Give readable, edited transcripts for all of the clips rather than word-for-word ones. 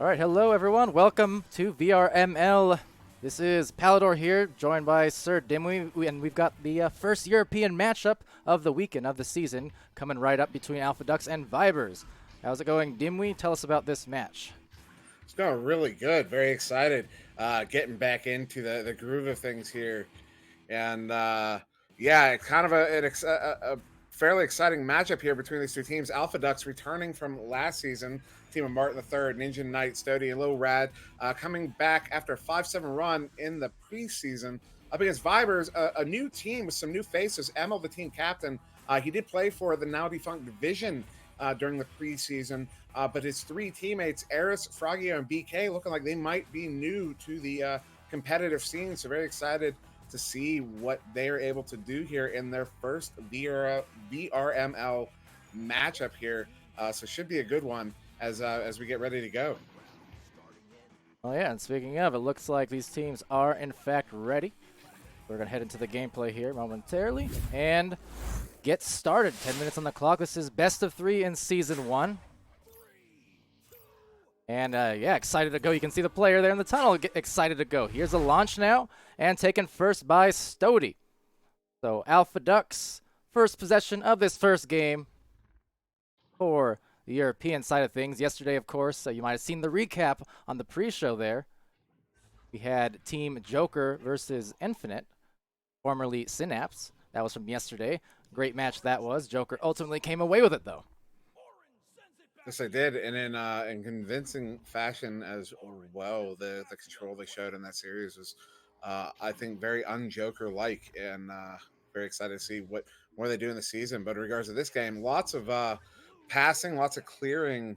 All right, hello everyone. Welcome to VRML. This is Palidore here, joined by SirDimwi, and we've got the first European matchup of the weekend of the season coming right up between Alpha Ducks and Vibers. How's it going, Dimwi? Tell us about this match. It's going really good. Very excited. Getting back into the groove of things here, and yeah, it's kind of a fairly exciting matchup here between these two teams. Alpha Ducks returning from last season, team of Martin III, Ninja Knight, Stody, and Lil Rad, coming back after a 5-7 run in the preseason up against Vibers, a new team with some new faces. Emil, the team captain, he did play for the now defunct Division during the preseason. But his three teammates, Eris, Frogio, and BK, looking like they might be new to the competitive scene. So very excited to see what they're able to do here in their first VRML matchup here. So should be a good one as we get ready to go. Oh yeah, and speaking of, it looks like these teams are in fact ready. We're going to head into the gameplay here momentarily and get started. 10 minutes on the clock. This is best of 3 in Season 1. And yeah, excited to go. You can see the player there in the tunnel. Get excited to go. Here's a launch now, and taken first by Stody. So Alpha Ducks, first possession of this first game for the European side of things. Yesterday, of course, you might have seen the recap on the pre-show there. We had Team Joker versus Infinite, formerly Synapse. That was from yesterday. Great match that was. Joker ultimately came away with it, though. Yes, they did, and in convincing fashion as well. The control they showed in that series was, I think, very un-Joker like, and very excited to see what more they do in the season. But in regards to this game, lots of passing, lots of clearing.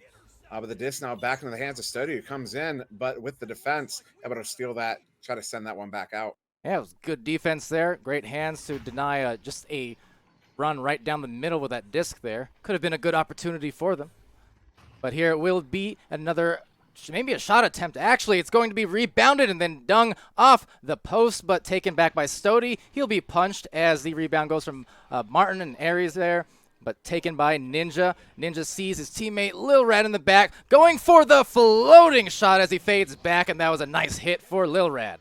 But the disc now back into the hands of Stody, who comes in, but with the defense, able to steal that, try to send that one back out. Yeah, it was good defense there. Great hands to deny just a run right down the middle with that disc there. Could have been a good opportunity for them. But here it will be another, maybe a shot attempt. Actually, it's going to be rebounded and then dung off the post, but taken back by Stody. He'll be punched as the rebound goes from Martin and Aries there, but taken by Ninja. Ninja sees his teammate Lil Rad in the back, going for the floating shot as he fades back, and that was a nice hit for Lil Rad.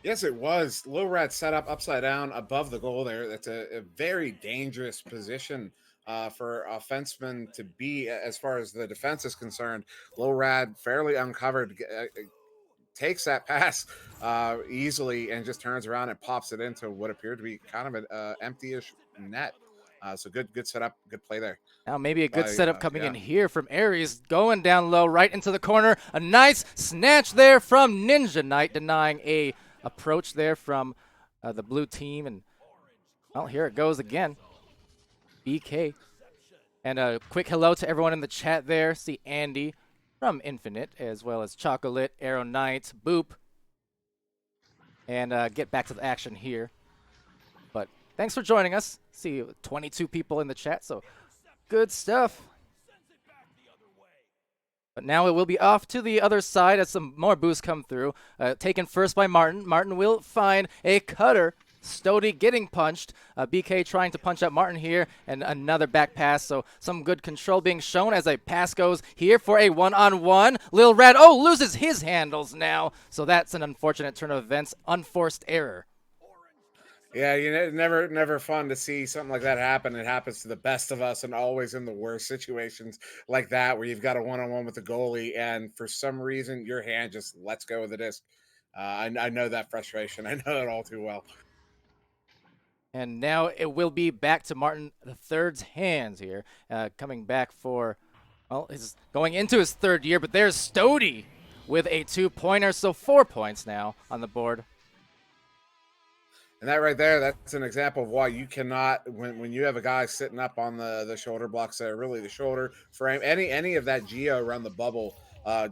Yes, it was. Lil Rad set up upside down above the goal there. That's a very dangerous position for offensemen to be as far as the defense is concerned. Lil Rad fairly uncovered, takes that pass easily and just turns around and pops it into what appeared to be kind of an empty-ish net. So good setup, good play there. Now maybe a good By, setup coming yeah. in here from Aries, going down low right into the corner. A nice snatch there from Ninja Knight, denying a approach there from the blue team. And, well, here it goes again. BK. And a quick hello to everyone in the chat there. See Andy from Infinite, as well as Chocolate, Arrow Knight, Boop. And get back to the action here. But thanks for joining us. See 22 people in the chat, so good stuff. But now it will be off to the other side as some more boosts come through. Taken first by Martin. Martin will find a cutter. Stody getting punched. BK trying to punch out Martin here. And another back pass. So some good control being shown as a pass goes here for a one-on-one. Lil Rad, loses his handles now. So that's an unfortunate turn of events. Unforced error. Yeah, never fun to see something like that happen. It happens to the best of us, and always in the worst situations like that, where you've got a one-on-one with the goalie, and for some reason your hand just lets go of the disc. I know that frustration. I know it all too well. And now it will be back to Martin III's hands here, coming back for, well, he's going into his third year, but there's Stody with a 2-pointer, so 4 points now on the board. And that right there, that's an example of why you cannot, when you have a guy sitting up on the shoulder blocks there, really the shoulder frame, any of that geo around the bubble,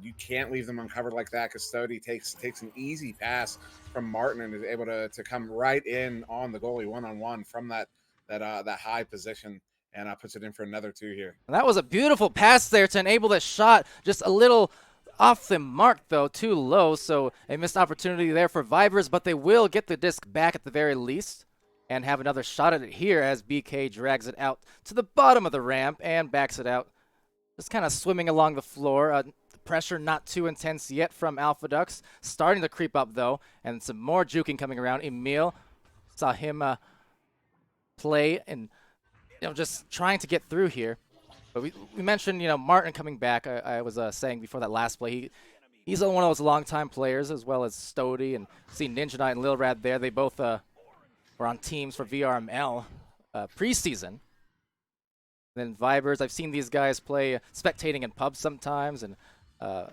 you can't leave them uncovered like that, because Stody takes an easy pass from Martin and is able to come right in on the goalie one-on-one from that high position, and puts it in for another 2 here. And that was a beautiful pass there to enable the shot, just a little off the mark, though, too low, so a missed opportunity there for Vibers, but they will get the disc back at the very least and have another shot at it here as BK drags it out to the bottom of the ramp and backs it out. Just kind of swimming along the floor. pressure not too intense yet from Alpha Ducks. Starting to creep up, though, and some more juking coming around. Emil, saw him play and just trying to get through here. But we mentioned, Martin coming back. I was saying before that last play, he's one of those longtime players, as well as Stody, and see Ninja Knight and Lil Rad there. They both were on teams for VRML preseason. Then Vibers, I've seen these guys play spectating in pubs sometimes, and I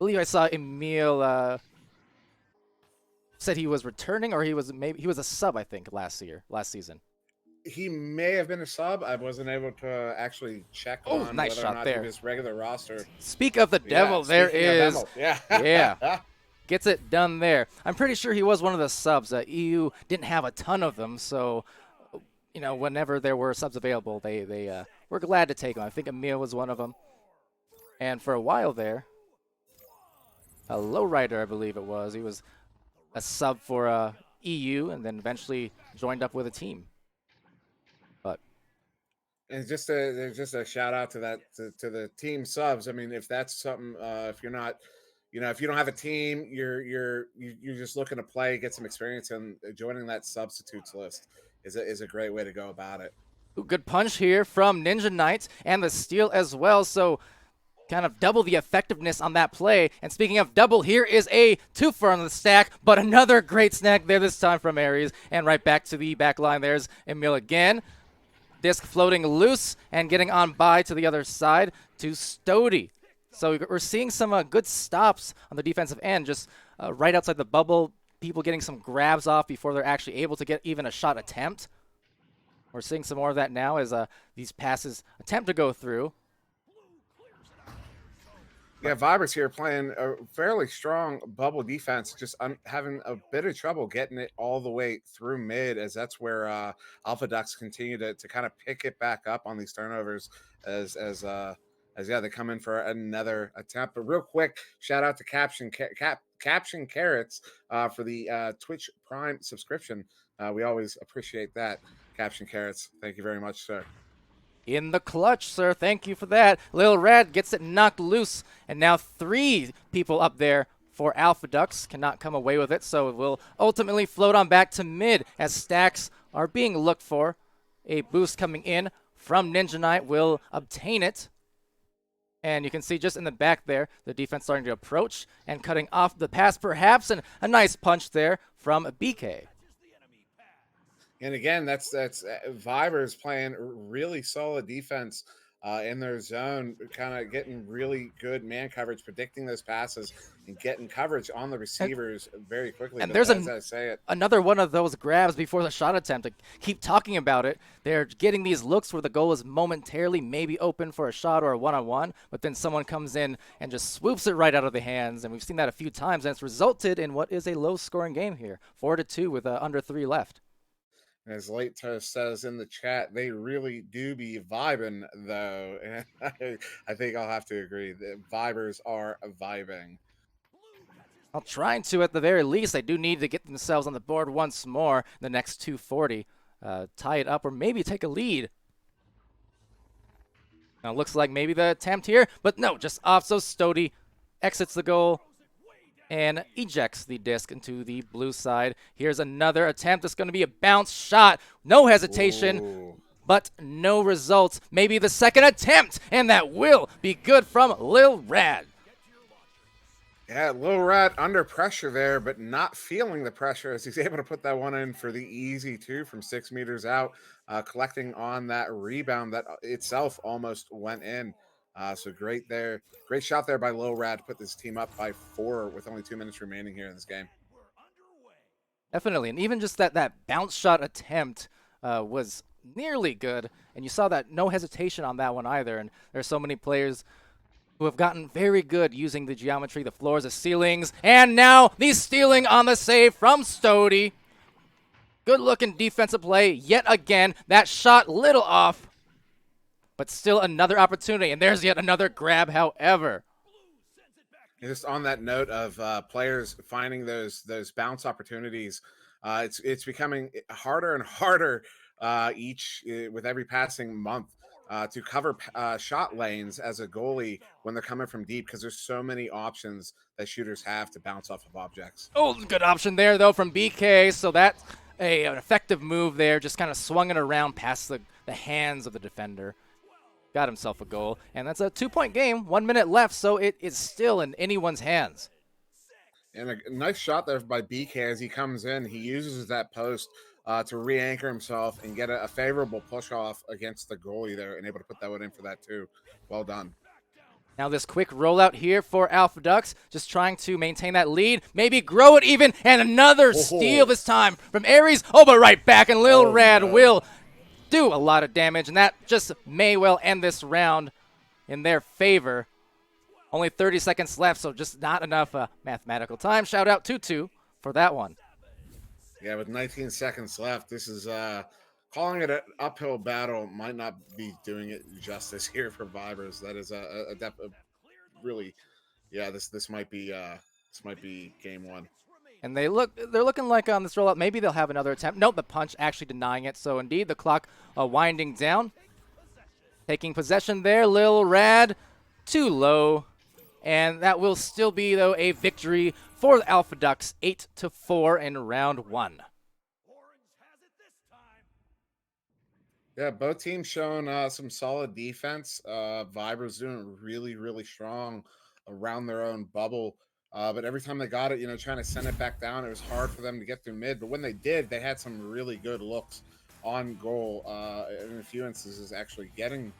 believe I saw Emil said he was returning, or he was a sub, I think, last season. He may have been a sub. I wasn't able to actually check on nice whether shot or not there. he was regular roster. Speak of the devil, there is. Yeah. Yeah. Gets it done there. I'm pretty sure he was one of the subs. EU didn't have a ton of them, so whenever there were subs available, they were glad to take them. I think Emil was one of them. And for a while there, a lowrider, I believe it was. He was a sub for EU, and then eventually joined up with a team. But and just a shout out to that to the team subs. I mean, if that's something, if you're not, if you don't have a team, you're just looking to play, get some experience, and joining that substitutes list is a great way to go about it. Good punch here from Ninja Knight, and the steal as well. So kind of double the effectiveness on that play. And speaking of double, here is a twofer on the stack, but another great snag there this time from Aries. And right back to the back line, there's Emil again. Disc floating loose and getting on by to the other side to Stody. So we're seeing some good stops on the defensive end, just right outside the bubble, people getting some grabs off before they're actually able to get even a shot attempt. We're seeing some more of that now as these passes attempt to go through. Yeah, Vibers here playing a fairly strong bubble defense. Just I'm having a bit of trouble getting it all the way through mid, as that's where Alpha Ducks continue to kind of pick it back up on these turnovers as they come in for another attempt. But real quick, shout out to Caption Carrots for the Twitch Prime subscription. We always appreciate that, Caption Carrots. Thank you very much, sir. In the clutch, sir. Thank you for that. Lil Rad gets it knocked loose, and now 3 people up there for Alpha Ducks cannot come away with it, so it will ultimately float on back to mid as stacks are being looked for. A boost coming in from Ninja Knight will obtain it. And you can see just in the back there, the defense starting to approach and cutting off the pass perhaps, and a nice punch there from BK. And again, that's Vibers playing really solid defense in their zone, kind of getting really good man coverage, predicting those passes, and getting coverage on the receivers very quickly. And but there's another one of those grabs before the shot attempt. I keep talking about it. They're getting these looks where the goal is momentarily maybe open for a shot or a one-on-one, but then someone comes in and just swoops it right out of the hands. And we've seen that a few times, and it's resulted in what is a low-scoring game here, 4-2 with under 3 left. As Late says in the chat, they really do be vibing, though. And I think I'll have to agree. The Vibers are vibing. Well, trying to at the very least. They do need to get themselves on the board once more in the next 240. Tie it up or maybe take a lead. Now, looks like maybe the attempt here, but no, just off. So Stody exits the goal and ejects the disc into the blue side. Here's another attempt. It's going to be a bounce shot. No hesitation, Ooh. But no results. Maybe the second attempt, and that will be good from Lil Rad. Yeah, Lil Rad under pressure there, but not feeling the pressure as he's able to put that one in for the easy 2 from 6 meters out, collecting on that rebound that itself almost went in. So great there. Great shot there by Lil Rad to put this team up by 4 with only 2 minutes remaining here in this game. Definitely. And even just that bounce shot attempt was nearly good. And you saw that no hesitation on that one either. And there's so many players who have gotten very good using the geometry, the floors, the ceilings. And now the stealing on the save from Stody. Good looking defensive play yet again. That shot little off. But still another opportunity, and there's yet another grab, however. Just on that note of players finding those bounce opportunities, it's becoming harder and harder with every passing month. to cover shot lanes as a goalie when they're coming from deep, because there's so many options that shooters have to bounce off of objects. Oh, good option there, though, from BK. So that's an effective move there. Just kind of swung it around past the hands of the defender. Got himself a goal. And that's a 2-point game. 1 minute left, so it is still in anyone's hands. And a nice shot there by BK as he comes in. He uses that post to re-anchor himself and get a favorable push-off against the goalie there, and able to put that one in for that too. Well done. Now this quick rollout here for Alpha Ducks, just trying to maintain that lead, maybe grow it even, and another steal this time from Aries. Oh, but right back, and Lil Rad will do a lot of damage, and that just may well end this round in their favor. Only 30 seconds left, so just not enough mathematical time. Shout out Tutu for that one. Yeah, with 19 seconds left, this is calling it an uphill battle might not be doing it justice here for Vibers. That is a really, yeah. This might be game one. And they're looking like on this rollout, maybe they'll have another attempt. Nope, the punch actually denying it. So indeed, the clock winding down. Taking possession there, Lil Rad, too low. And that will still be, though, a victory for the Alpha Ducks, 8-4 in round one. Yeah, both teams showing some solid defense. Vibers doing really, really strong around their own bubble. But every time they got it, trying to send it back down, it was hard for them to get through mid. But when they did, they had some really good looks on goal. In a few instances, actually getting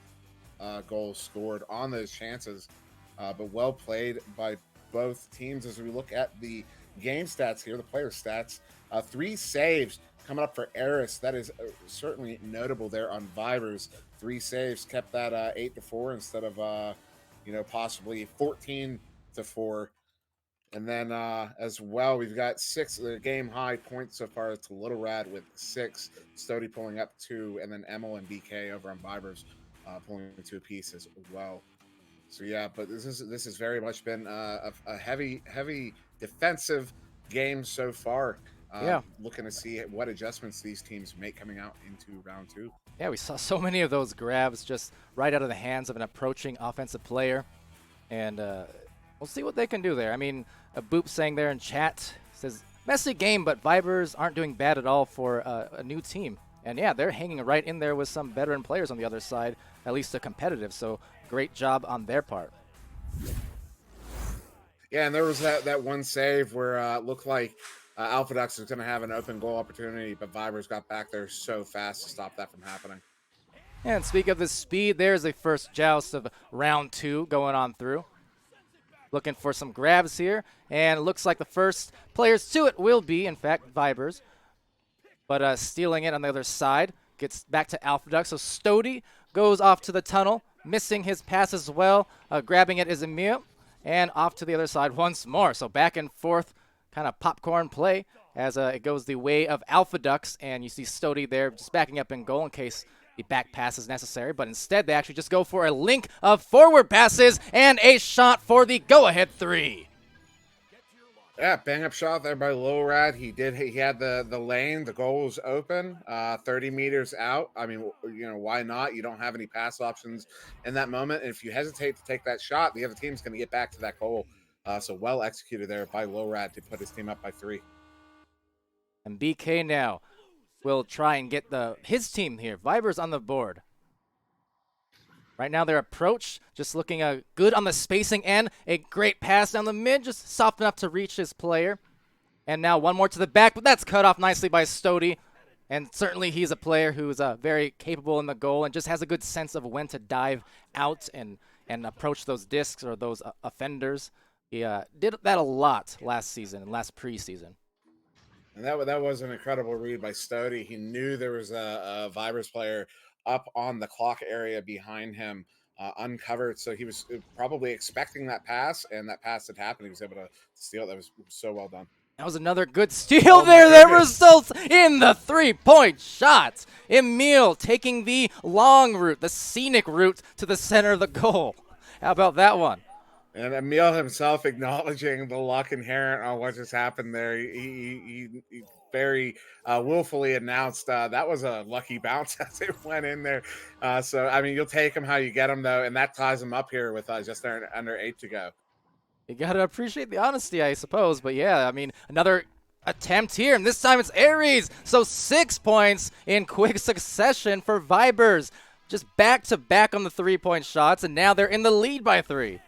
goals scored on those chances. But well played by both teams. As we look at the game stats here, the player stats, 3 saves coming up for Eris. That is certainly notable there on Vibers. 3 saves kept that 8-4 instead of possibly 14-4. And then as well, we've got 6 game high points so far to Little Rad with 6, Stody pulling up 2, and then Emil and BK over on Vibers pulling 2 apiece as well. So yeah, but this has very much been a heavy defensive game so far. Looking to see what adjustments these teams make coming out into round 2. Yeah, we saw so many of those grabs just right out of the hands of an approaching offensive player, and we'll see what they can do there. I mean, a Boop saying there in chat says messy game, but Vibers aren't doing bad at all for a new team. And yeah, they're hanging right in there with some veteran players on the other side, at least a competitive. So great job on their part. Yeah, and there was that one save where it looked like Alpha Ducks was going to have an open goal opportunity, but Vibers got back there so fast to stop that from happening. And speak of the speed, there's the first joust of round 2 going on through. Looking for some grabs here, and it looks like the first players to it will be, in fact, Vibers. But stealing it on the other side, gets back to Alpha Duck. So Stody goes off to the tunnel, missing his pass as well. Grabbing it is Emil, and off to the other side once more. So back and forth, kind of popcorn play as it goes the way of Alpha Ducks. And you see Stody there just backing up in goal in case the back pass is necessary. But instead, they actually just go for a link of forward passes and a shot for the go-ahead 3. Yeah, bang up shot there by Lil Rad. He had the lane. The goal was open, 30 meters out. I mean, why not? You don't have any pass options in that moment. And if you hesitate to take that shot, the other team's going to get back to that goal. So well executed there by Lil Rad to put his team up by 3. And BK now will try and get his team here. Vibers on the board. Right now, their approach just looking good on the spacing and a great pass down the mid, just soft enough to reach his player. And now one more to the back, but that's cut off nicely by Stody. And certainly he's a player who's very capable in the goal and just has a good sense of when to dive out and approach those discs or those offenders. He did that a lot last season and last preseason. And that was an incredible read by Stody. He knew there was a Vibers player up on the clock area behind him, uncovered. So he was probably expecting that pass, and that pass had happened. He was able to steal it. That was so well done. That was another good steal there that results in the 3-point shot. Emil taking the long route, the scenic route to the center of the goal. How about that one? And Emil himself acknowledging the luck inherent on what just happened there. He very willfully announced. That was a lucky bounce as it went in there. So, I mean, you'll take them how you get them, though, and that ties them up here with just under 8 to go. You got to appreciate the honesty, I suppose. But yeah, I mean, another attempt here, and this time it's Aries. So 6 points in quick succession for Vibers. Just back to back on the 3-point shots, and now they're in the lead by 3.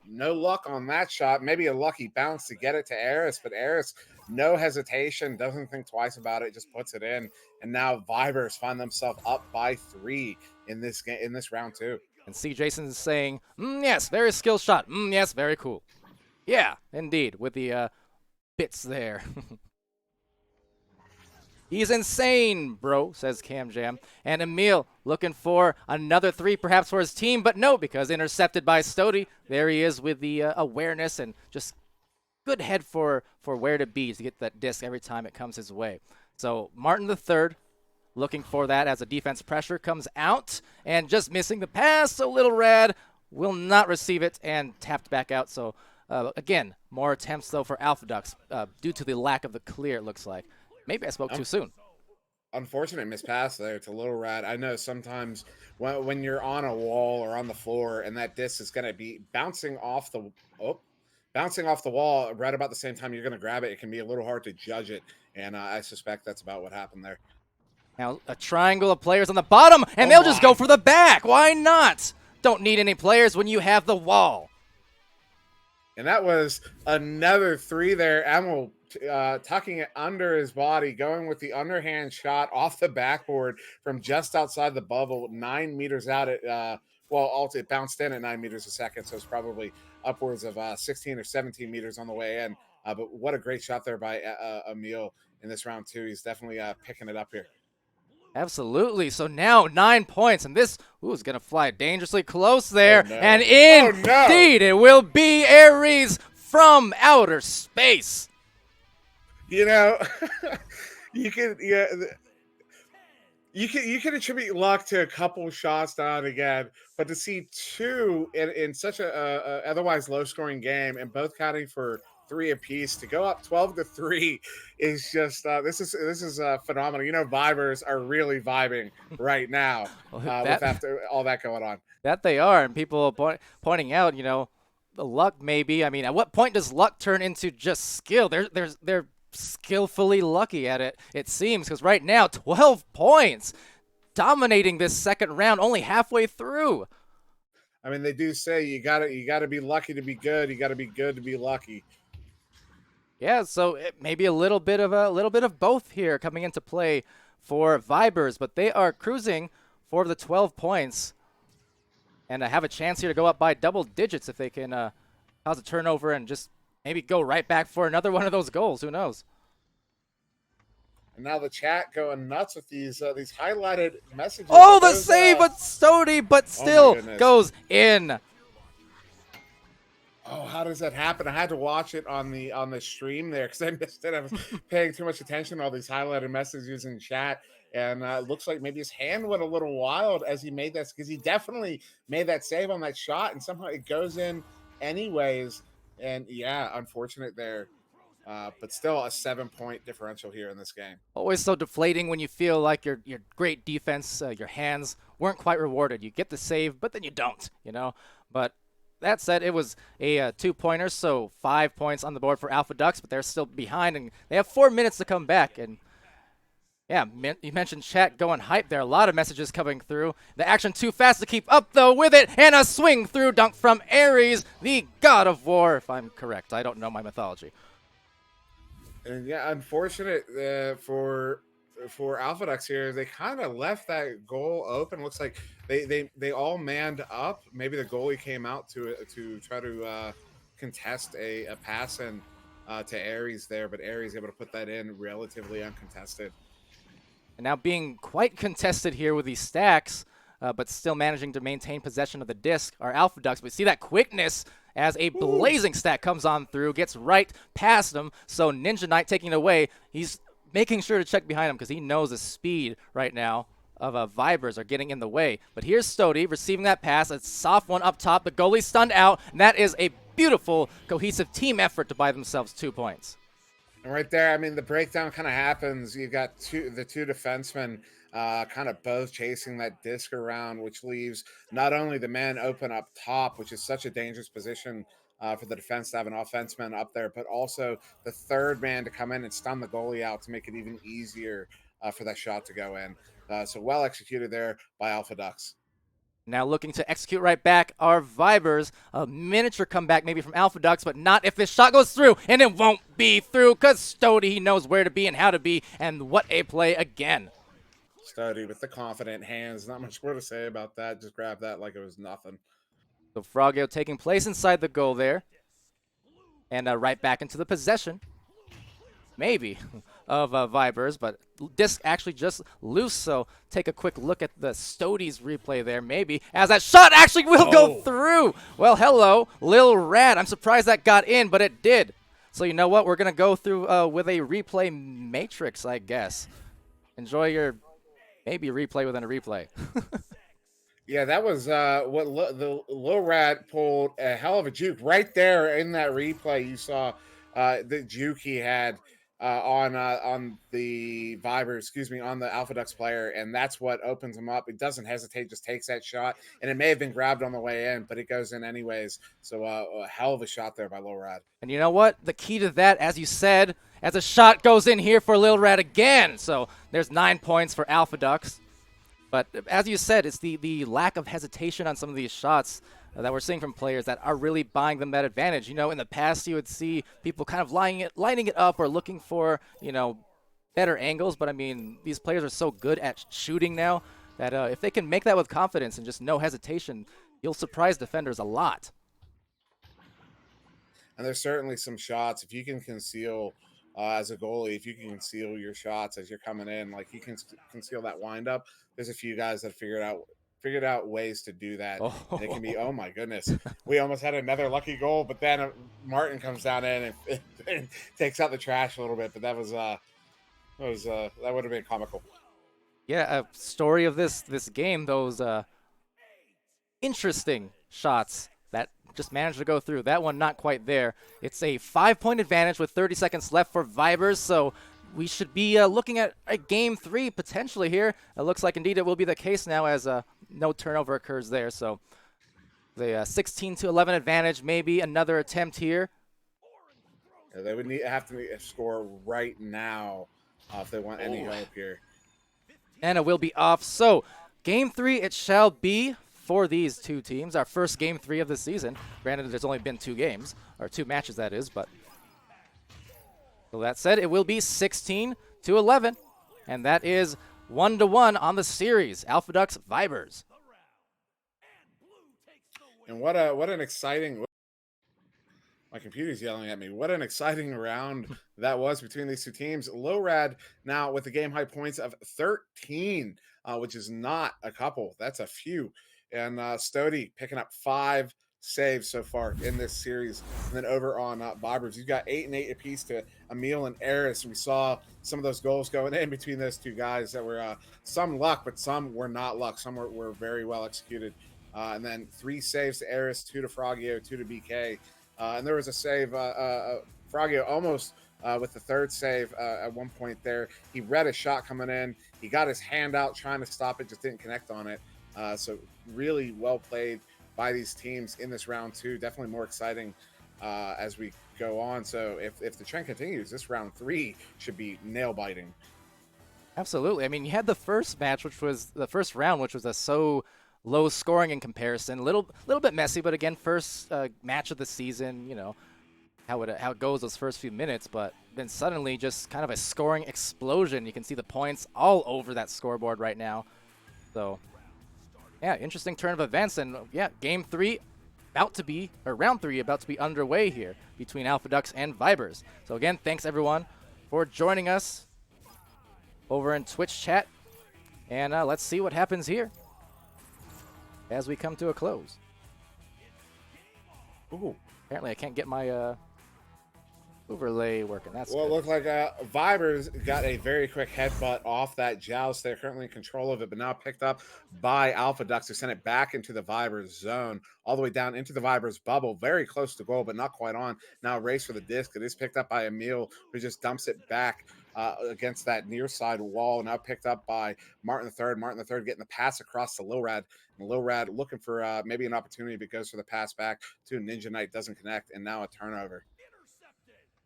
No luck on that shot. Maybe a lucky bounce to get it to Eris, but Eris, no hesitation, doesn't think twice about it, just puts it in. And now Vibers find themselves up by 3 in this game, in this round 2. And C. Jason is saying, yes, very skill shot. Yes, very cool. Yeah, indeed, with the bits there. He's insane, bro, says Cam Jam. And Emil looking for another 3 perhaps for his team, but no, because intercepted by Stody. There he is with the awareness and just good head for where to be to get that disc every time it comes his way. So Martin III looking for that as a defense pressure comes out and just missing the pass. So Little Rad will not receive it and tapped back out. So again, more attempts though for Alpha Ducks due to the lack of the clear, it looks like. Maybe I spoke too soon. Unfortunate mispass there to Little Rat. I know sometimes when you're on a wall or on the floor and that disc is going to be bouncing off the wall right about the same time you're going to grab it, it can be a little hard to judge it. And I suspect that's about what happened there. Now a triangle of players on the bottom, and they'll just go for the back. Why not? Don't need any players when you have the wall. And that was another 3 there. Emil tucking it under his body, going with the underhand shot off the backboard from just outside the bubble, 9 meters out at, it bounced in at 9 meters a second, so it's probably upwards of 16 or 17 meters on the way in. But what a great shot there by Emil in this round 2. He's definitely picking it up here. Absolutely. So now 9 points, and this is going to fly dangerously close there. Oh, no. And indeed, it will be Aries from outer space. You know, you can attribute luck to a couple shots down again, but to see 2 in such a otherwise low-scoring game and both counting for 3 apiece, to go up 12-3 is just this is phenomenal. You know, Vibers are really vibing right now with after all that going on. That they are, and people pointing out, you know, the luck maybe. I mean, at what point does luck turn into just skill? They're skillfully lucky at it, it seems, because right now 12 points dominating this second round, only halfway through. I mean, they do say you gotta be lucky to be good. You gotta be good to be lucky. Yeah, so maybe a little bit of both here coming into play for Vibers, but they are cruising for the 12 points and have a chance here to go up by double digits if they can cause a turnover and just maybe go right back for another one of those goals. Who knows? And now the chat going nuts with these highlighted messages. Oh, the save, but Stody, but still goes in. Oh, how does that happen? I had to watch it on the stream there because I missed it. I was paying too much attention to all these highlighted messages in chat. And it looks like maybe his hand went a little wild as he made that, because he definitely made that save on that shot, and somehow it goes in anyways. And yeah, unfortunate there. But still a 7-point differential here in this game. Always so deflating when you feel like your great defense, your hands weren't quite rewarded. You get the save, but then you don't, you know. But that said, it was a 2-pointer, so 5 points on the board for Alpha Ducks, but they're still behind, and they have 4 minutes to come back. And yeah, you mentioned chat going hype there. A lot of messages coming through. The action too fast to keep up, though, with it. And a swing through dunk from Aries, the god of war, if I'm correct. I don't know my mythology. And yeah, unfortunate for Alpha Ducks here. They kind of left that goal open. Looks like they all manned up. Maybe the goalie came out to try to contest a pass in to Aries there, but Aries able to put that in relatively uncontested. And now being quite contested here with these stacks, but still managing to maintain possession of the disc are Alpha Ducks. We see that quickness as a blazing stack comes on through, gets right past him. So Ninja Knight taking it away. He's making sure to check behind him because he knows the speed right now of Vibers are getting in the way. But here's Stody receiving that pass. A soft one up top. The goalie stunned out, and that is a beautiful, cohesive team effort to buy themselves 2 points. And right there, I mean, the breakdown kind of happens. You've got the two defensemen kind of both chasing that disc around, which leaves not only the man open up top, which is such a dangerous position for the defense to have an offenseman up there, but also the third man to come in and stun the goalie out to make it even easier for that shot to go in. So well executed there by Alpha Ducks. Now looking to execute right back are Vibers. A miniature comeback maybe from Alpha Ducks, but not if this shot goes through, and it won't be through because Stody, he knows where to be and how to be, and what a play again. Stody with the confident hands. Not much more to say about that. Just grab that like it was nothing. So Frogio taking place inside the goal there, and right back into the possession. Maybe of Vibers, but disc actually just loose, so take a quick look at the Stody's replay there, maybe, as that shot actually will go through. Well, hello, Lil Rad. I'm surprised that got in, but it did. So you know what? We're going to go through with a replay matrix, I guess. Enjoy your maybe replay within a replay. Yeah, that was the Lil Rat pulled a hell of a juke right there in that replay. You saw the juke he had on the Viber, excuse me, on the Alpha Ducks player, and that's what opens him up. He doesn't hesitate, just takes that shot, and it may have been grabbed on the way in, but it goes in anyways. So a hell of a shot there by Lil Rat. And you know what? The key to that, as you said, as a shot goes in here for Lil Rat again. So there's 9 points for Alpha Ducks. But as you said, it's the lack of hesitation on some of these shots that we're seeing from players that are really buying them that advantage. You know, in the past, you would see people kind of lining it up or looking for, you know, better angles. But, I mean, these players are so good at shooting now that if they can make that with confidence and just no hesitation, you'll surprise defenders a lot. And there's certainly some shots, if you can conceal as a goalie, if you can conceal your shots as you're coming in, like you can conceal that windup. There's a few guys that figured out ways to do that. Oh. And it can be, oh my goodness, we almost had another lucky goal, but then Martin comes down in and takes out the trash a little bit. But that would have been comical. Yeah, a story of this game, those interesting shots that just managed to go through. That one not quite there. It's a 5-point advantage with 30 seconds left for Vibers, so we should be looking at a game 3 potentially here. It looks like indeed it will be the case now as no turnover occurs there. So the 16-11 advantage, maybe another attempt here. Yeah, they would have to score right now if they want any help here. And it will be off. So game 3 it shall be for these two teams. Our first game 3 of the season. Granted, there's only been 2 games, or 2 matches that is, but so that said, it will be 16-11, and that is 1-1 on the series. Alpha Ducks Vibers. And what an exciting. My computer's yelling at me. What an exciting round that was between these two teams. Lowrad now with the game high points of 13, which is not a couple. That's a few. And Stody picking up 5 saves so far in this series. And then over on Vibers, you've got 8 and 8 apiece to Emil and Eris. We saw some of those goals going in between those two guys that were some luck, but some were not luck. Some were very well executed. And then 3 saves to Eris, 2 to Frogio, 2 to BK. And there was a save, Frogio almost with the 3rd save at one point there. He read a shot coming in. He got his hand out trying to stop it, just didn't connect on it. So really well played by these teams in this round 2. Definitely more exciting as we go on. So if the trend continues, this round 3 should be nail biting. Absolutely. I mean, you had the first match, which was the first round, which was so low scoring in comparison, a little bit messy, but again, first match of the season, you know, how it goes those first few minutes, but then suddenly just kind of a scoring explosion. You can see the points all over that scoreboard right now. So yeah, interesting turn of events, and yeah, game 3 round 3 about to be underway here between Alpha Ducks and Vibers. So again, thanks everyone for joining us over in Twitch chat, and let's see what happens here as we come to a close. Ooh, apparently I can't get my Overlay working. That's Well, it good. looked like Vibers got a very quick headbutt off that joust. They're currently in control of it, but now picked up by Alpha Ducks, who sent it back into the Vibers zone, all the way down into the Vibers bubble, very close to goal, but not quite on. Now a race for the disc. It is picked up by Emil, who just dumps it back against that near side wall. Now picked up by Martin the Third. Martin the Third getting the pass across to Lilrad. And Lilrad looking for maybe an opportunity, but goes for the pass back to Ninja Knight. Doesn't connect, and now a turnover.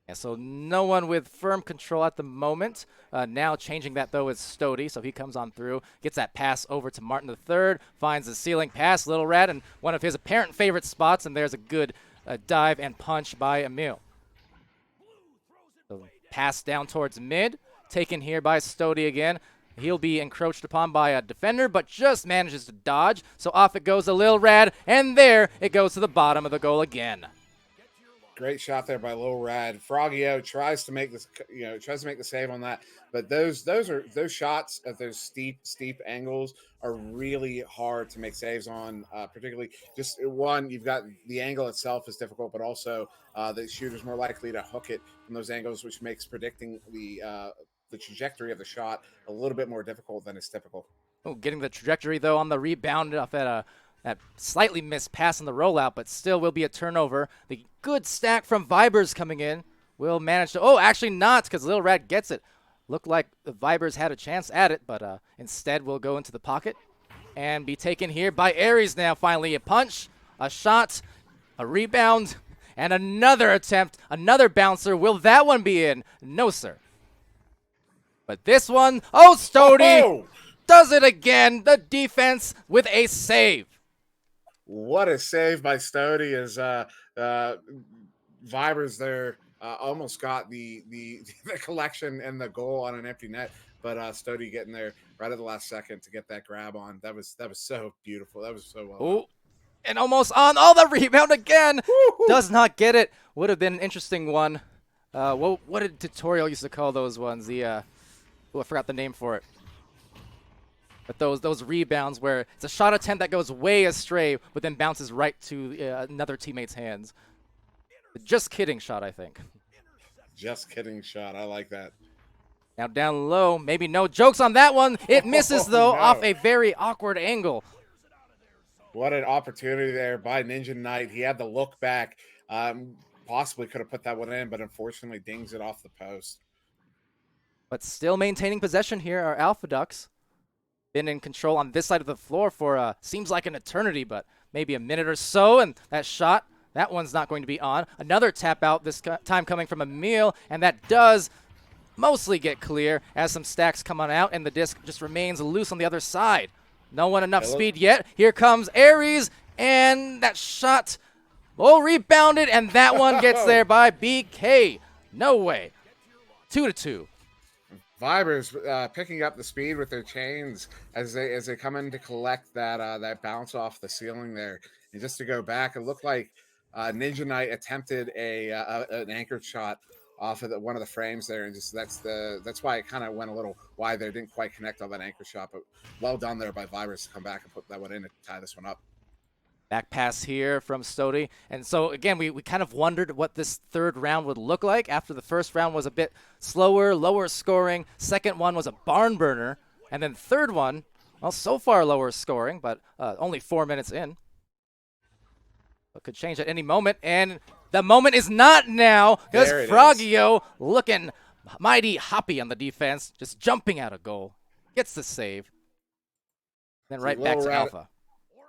Yeah, so no one with firm control at the moment. Now changing that, though, is Stody. So he comes on through, gets that pass over to Martin III, finds the ceiling pass, Little Rat, and one of his apparent favorite spots, and there's a good dive and punch by Emil. So pass down towards mid, taken here by Stody again. He'll be encroached upon by a defender, but just manages to dodge. So off it goes to Lil Rad, and there it goes to the bottom of the goal again. Great shot there by Lil Rad. Froggio tries to make this, tries to make the save on that. But those shots at those steep angles are really hard to make saves on. Particularly, just one, you've got the angle itself is difficult, but also the shooter's more likely to hook it from those angles, which makes predicting the trajectory of the shot a little bit more difficult than is typical. Oh, getting the trajectory though on the rebound off at that slightly missed pass on the rollout, but still will be a turnover. The good stack from Vibers coming in will manage to, oh, actually not, because Lil Rat gets it. Looked like the Vibers had a chance at it, but instead will go into the pocket and be taken here by Aries now. Finally a punch, a shot, a rebound, and another attempt, another bouncer. Will that one be in? No, sir. But this one, oh, Stody does it again. The defense with a save. What a save by Stody as Vibers there almost got the collection and the goal on an empty net, but Stody getting there right at the last second to get that grab on. That was so beautiful. That was so well done. Ooh, and almost on. Oh, the rebound again. Does not get it. Would have been an interesting one. What did Tutorial used to call those ones? I forgot the name for it. But those rebounds where it's a shot attempt that goes way astray, but then bounces right to another teammate's hands. Just kidding shot, I think. Just kidding shot. I like that. Now down low, maybe no jokes on that one. It misses, though, no. off a very awkward angle. What an opportunity there by Ninja Knight. He had the look back. Possibly could have put that one in, but unfortunately dings it off the post. But still maintaining possession here are Alpha Ducks. Been in control on this side of the floor for seems like an eternity, but maybe a minute or so. And that shot, that one's not going to be on. Another tap out, this time coming from Emil, and that does mostly get clear as some stacks come on out, and the disc just remains loose on the other side. No one enough speed yet. Here comes Aries, and that shot, rebounded, and that one gets there by BK. No way. 2-2. Vibers picking up the speed with their chains as they come in to collect that bounce off the ceiling there. And just to go back, it looked like Ninja Knight attempted an anchored shot off of one of the frames there, and just that's why it kind of went a little wide there. Didn't quite connect on that anchor shot, but well done there by Vibers to come back and put that one in and tie this one up. Back pass here from Stody. And so, again, we kind of wondered what this third round would look like. After the first round was a bit slower, lower scoring. Second one was a barn burner. And then third one, well, so far lower scoring, but only 4 minutes in. But could change at any moment. And the moment is not now, because Froggio looking mighty hoppy on the defense, just jumping out of goal. Gets the save. Then right back to Alpha.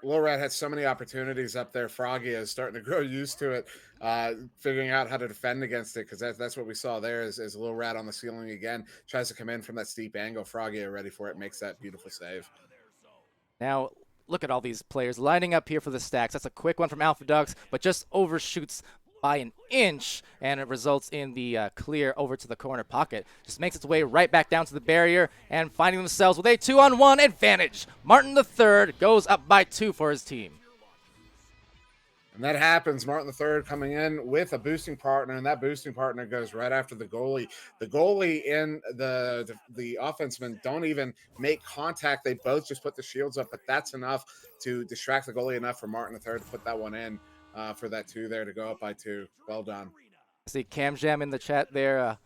Lil Rat had so many opportunities up there. Froggy is starting to grow used to it, figuring out how to defend against it, because that's what we saw there is Lil Rat on the ceiling again. Tries to come in from that steep angle. Froggy ready for it, makes that beautiful save. Now, look at all these players lining up here for the stacks. That's a quick one from Alpha Ducks, but just overshoots by an inch, and it results in the clear over to the corner pocket. Just makes its way right back down to the barrier and finding themselves with a 2-on-1 advantage. Martin III goes up by 2 for his team. And that happens. Martin III coming in with a boosting partner, and that boosting partner goes right after the goalie. The goalie and the offenseman don't even make contact. They both just put the shields up, but that's enough to distract the goalie enough for Martin III to put that one in. For that 2 there to go up by 2. Well done. See Cam Jam in the chat there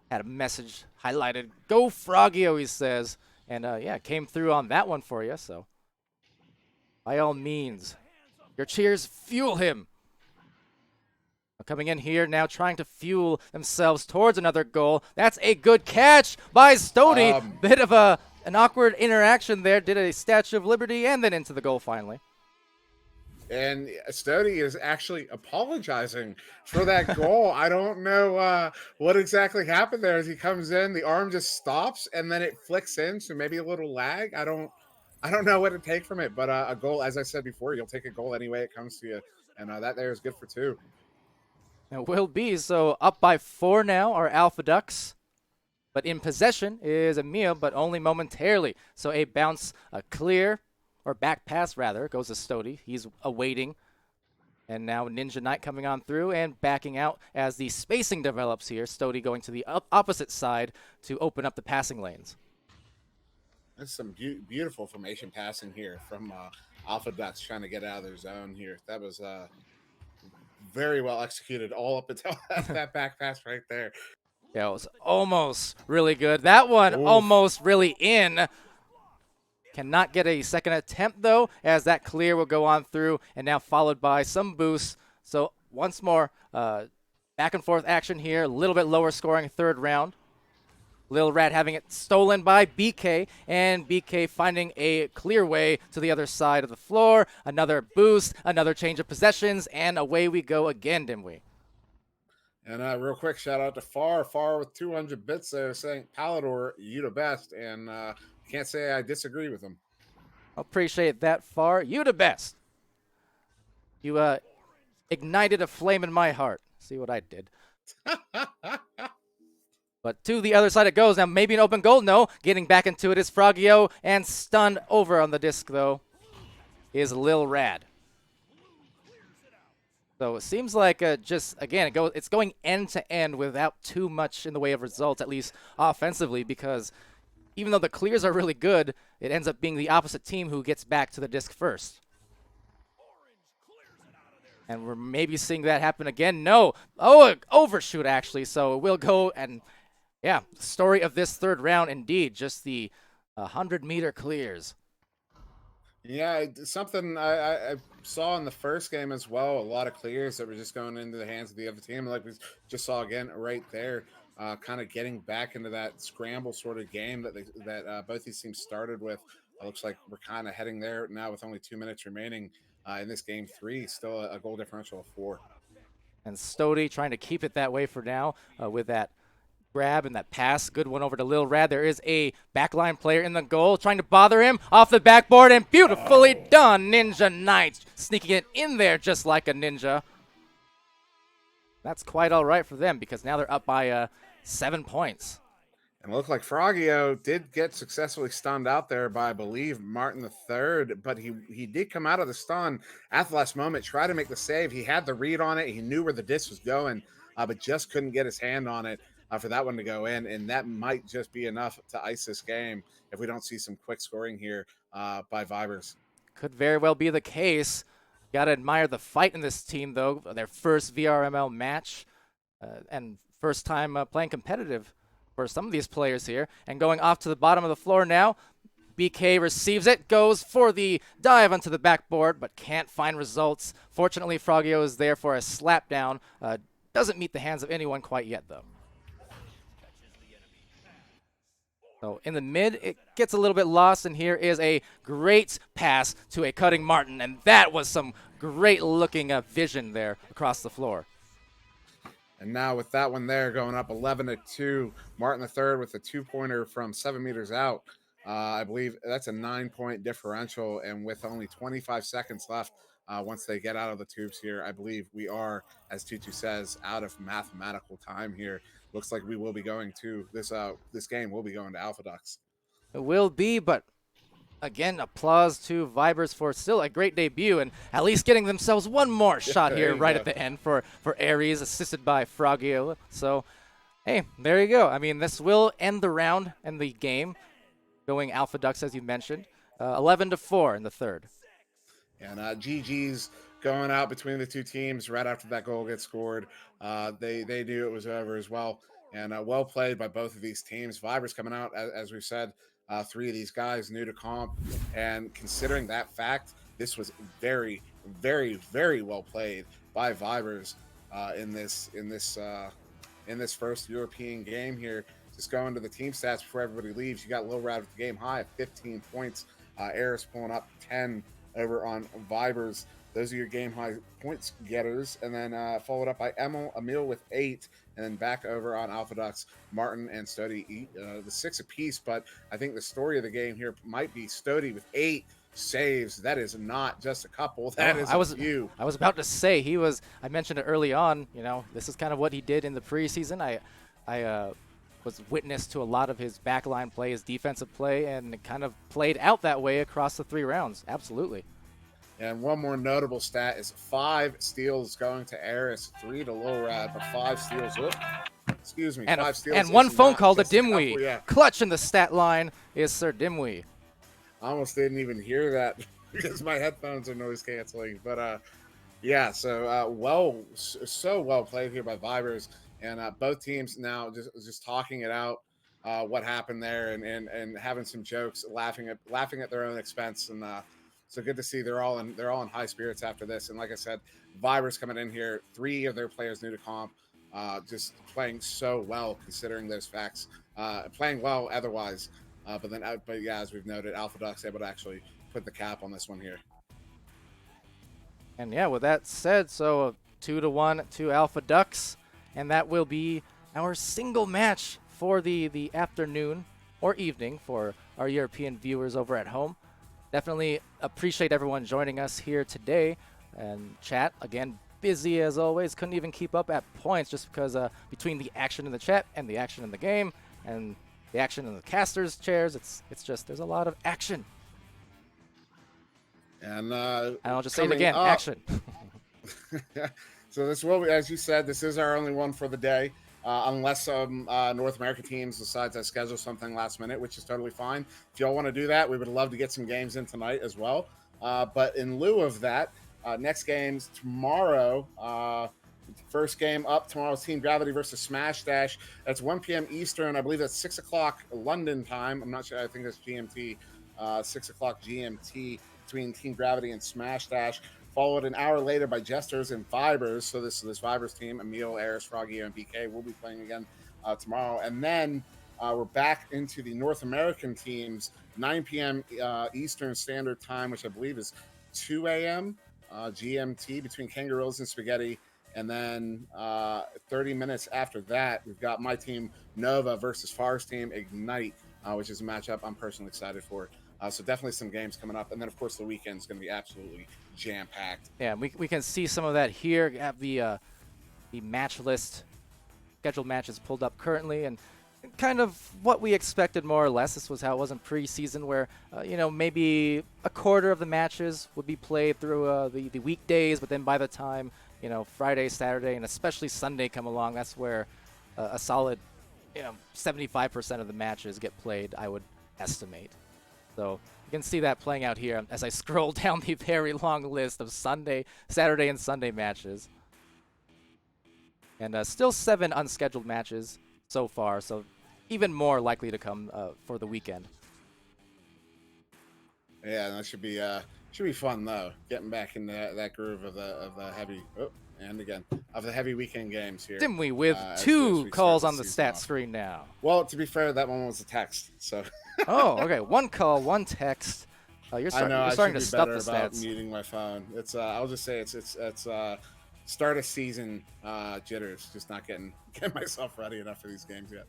had a message highlighted. Go Frogio, he says. And yeah, came through on that one for you. So by all means, your cheers fuel him. Coming in here now, trying to fuel themselves towards another goal. That's a good catch by Stody. Bit of an awkward interaction there. Did a Statue of Liberty and then into the goal finally. And Stody is actually apologizing for that goal. I don't know what exactly happened there. As he comes in, the arm just stops and then it flicks in. So maybe a little lag. I don't know what to take from it. But a goal, as I said before, you'll take a goal anyway it comes to you. And that there is good for 2. It will be. So up by 4 now are Alpha Ducks. But in possession is Emil, but only momentarily. So a bounce, a clear, or back pass rather, goes to Stody. He's awaiting. And now Ninja Knight coming on through and backing out as the spacing develops here. Stody going to the opposite side to open up the passing lanes. That's some beautiful formation passing here from Alpha Ducks trying to get out of their zone here. That was very well executed all up until that back pass right there. Yeah, it was almost really good. That one almost really in. Cannot get a second attempt, though, as that clear will go on through, and now followed by some boosts. So once more, back and forth action here. A little bit lower scoring third round. Lil Rat having it stolen by BK, and BK finding a clear way to the other side of the floor. Another boost, another change of possessions, and away we go again, Dimwi. And real quick, shout out to Far with 200 bits there saying, Palidore, you the best. And can't say I disagree with him. Appreciate that, Far. You the best. You ignited a flame in my heart. See what I did. But to the other side it goes. Now maybe an open goal. No. Getting back into it is Frogio. And stunned over on the disc, though, is Lil Rad. So it seems like just, again, it's going end-to-end without too much in the way of results, at least offensively, because even though the clears are really good, it ends up being the opposite team who gets back to the disc first. And we're maybe seeing that happen again. No. Oh, an overshoot, actually. So we'll go and, yeah, story of this third round, indeed. Just the 100-meter clears. Yeah, something I saw in the first game as well. A lot of clears that were just going into the hands of the other team. Like we just saw again right there, kind of getting back into that scramble sort of game that both these teams started with. Looks like we're kind of heading there now with only 2 minutes remaining in this game 3. Still a goal differential of 4. And Stody trying to keep it that way for now with that grab and that pass. Good one over to Lil Rad. There is a backline player in the goal trying to bother him off the backboard, and beautifully done. Ninja Knight sneaking it in there just like a ninja. That's quite all right for them because now they're up by 7 points. And it looked like Frogio did get successfully stunned out there by, I believe, Martin III, but he did come out of the stun at the last moment, try to make the save. He had the read on it. He knew where the disc was going, but just couldn't get his hand on it for that one to go in. And that might just be enough to ice this game if we don't see some quick scoring here by Vibers. Could very well be the case. Got to admire the fight in this team, though. Their first VRML match and first time playing competitive for some of these players here. And going off to the bottom of the floor now. BK receives it, goes for the dive onto the backboard, but can't find results. Fortunately, Frogio is there for a slap down. Doesn't meet the hands of anyone quite yet, though. So in the mid, it gets a little bit lost, and here is a great pass to a cutting Martin, and that was some great-looking vision there across the floor. And now with that one there going up 11-2, Martin III with a 2-pointer from 7 meters out. I believe that's a 9-point differential, and with only 25 seconds left, once they get out of the tubes here, I believe we are, as Tutu says, out of mathematical time here. Looks like we will be going to this game will be going to Alpha Ducks. It will be, but again, applause to Vibers for still a great debut and at least getting themselves one more shot here right at the end for Aries, assisted by Frogio. So, hey, there you go. I mean, this will end the round and the game, going Alpha Ducks, as you mentioned. 11-4 in the third. And GG's going out between the two teams right after that goal gets scored. They knew it was over as well, and well played by both of these teams. Vibers coming out as we said, three of these guys new to comp, and considering that fact, this was very, very, very well played by Vibers in this first European game here. Just going to the team stats before everybody leaves. You got Lil Rad with the game high of 15 points. Eris pulling up 10 over on Vibers. Those are your game high points getters. And then followed up by Emil with 8. And then back over on Alpha Ducks, Martin and Stody, the 6 apiece. But I think the story of the game here might be Stody with 8 saves. That is not just a couple. That is a few. I was about to say I mentioned it early on. This is kind of what he did in the preseason. I was witness to a lot of his backline play, his defensive play, and it kind of played out that way across the 3 rounds. Absolutely. And one more notable stat is 5 steals going to Eris, 3 to Lil Rad, but 5 steals. Excuse me, 5 steals. And one phone call to Dimwi. Yeah. Clutch in the stat line is SirDimwi. I almost didn't even hear that because my headphones are noise canceling. But yeah, so so well played here by Vibers, and both teams now just talking it out, what happened there, and having some jokes, laughing at their own expense, and so good to see they're all in high spirits after this. And like I said, Vibers coming in here, 3 of their players new to comp, just playing so well considering those facts, playing well otherwise. But yeah, as we've noted, Alpha Ducks able to actually put the cap on this one here. And yeah, with that said, so 2-1 to Alpha Ducks, and that will be our single match for the afternoon or evening for our European viewers over at home. Definitely appreciate everyone joining us here today, and chat again busy as always. Couldn't even keep up at points just because between the action in the chat and the action in the game and the action in the casters chairs, it's just there's a lot of action. And I'll just say it again, action. So this will be, as you said, this is our only one for the day, unless some North American teams decide to schedule something last minute, which is totally fine. If y'all want to do that, we would love to get some games in tonight as well. But in lieu of that, next game's tomorrow. First game up tomorrow's Team Gravity versus Smash Dash. That's 1 p.m. Eastern. I believe that's 6 o'clock London time. I'm not sure. I think that's GMT. 6 o'clock GMT between Team Gravity and Smash Dash. Followed an hour later by Jesters and Vibers. So this Vibers team, Emil, Eris, Froggy, and BK will be playing again tomorrow. And then we're back into the North American teams, 9 p.m. Eastern Standard Time, which I believe is 2 a.m. GMT between Kangaroos and Spaghetti. And then 30 minutes after that, we've got my team Nova versus Far's team Ignite, which is a matchup I'm personally excited for. So definitely some games coming up. And then, of course, the weekend's going to be absolutely jam-packed. Yeah, we can see some of that here. We have the match list, scheduled matches pulled up currently, and kind of what we expected more or less. This was how it was in preseason where, maybe a quarter of the matches would be played through the weekdays, but then by the time Friday, Saturday, and especially Sunday come along, that's where a solid, 75% of the matches get played, I would estimate. So you can see that playing out here as I scroll down the very long list of Saturday, and Sunday matches. And still 7 unscheduled matches so far, so even more likely to come for the weekend. Yeah, that should be fun though. Getting back in that groove of the heavy of the heavy weekend games here. Dimwi with 2 calls on the stat screen now. Well, to be fair, that one was a text. So. Oh, okay. 1 call, 1 text. You're starting to stuff the stats. Muting my phone. It's I'll just say it's start of season jitters. Just not getting myself ready enough for these games yet.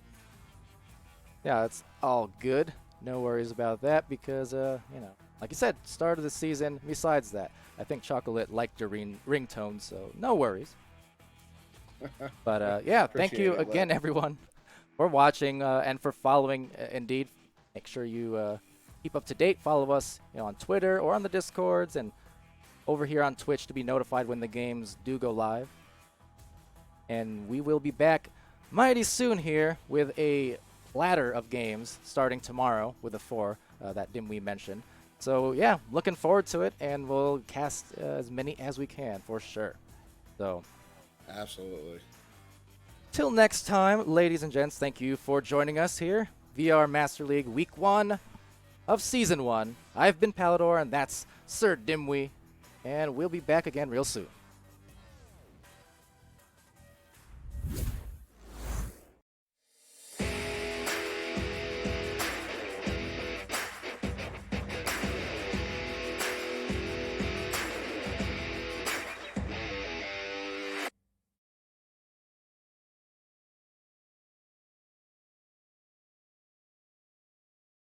Yeah, it's all good. No worries about that because like you said, start of the season. Besides that, I think Chocolate liked your ringtone, so no worries. But yeah, thank you again, everyone, for watching and for following. Indeed, make sure you keep up to date. Follow us, on Twitter or on the Discords, and over here on Twitch to be notified when the games do go live. And we will be back mighty soon here with a platter of games starting tomorrow with the 4 that Dimwi mentioned. So yeah, looking forward to it, and we'll cast as many as we can for sure. So Absolutely. till next time, ladies and gents, thank you for joining us here. VR Master League Week 1 of Season 1. I've been Palidore, and that's SirDimwi, and we'll be back again real soon.